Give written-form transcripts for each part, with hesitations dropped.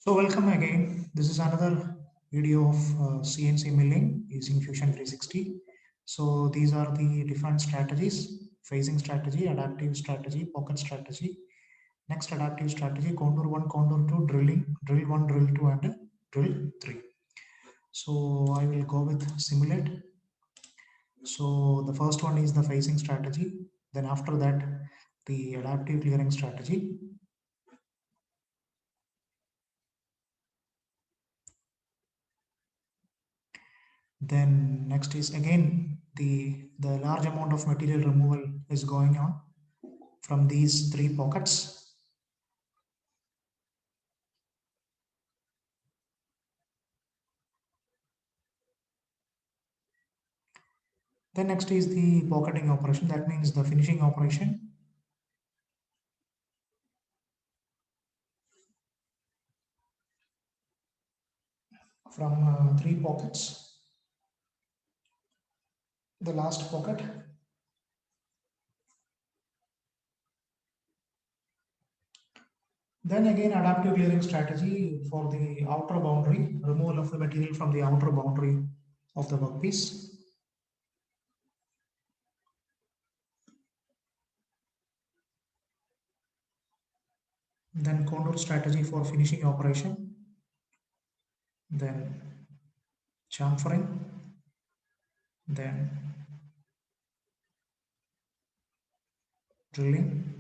So welcome again. This is another video of CNC milling using Fusion 360. So these are the different strategies: phasing strategy, adaptive strategy, pocket strategy. Next adaptive strategy: contour 1, contour 2, drilling, drill 1, drill 2, and drill 3. So I will go with simulate. So the first one is the phasing strategy. Then after that, the adaptive clearing strategy. Then next is again the large amount of material removal is going on from these three pockets. Then next is the pocketing operation. That means the finishing operation. From three pockets. The last pocket. Then again adaptive clearing strategy for the outer boundary, removal of the material from the outer boundary of the workpiece. Then contour strategy for finishing operation. Then chamfering. Then drilling.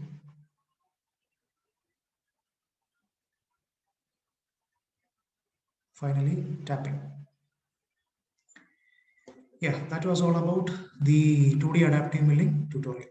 Finally tapping. Yeah, that was all about the 2D adaptive milling tutorial.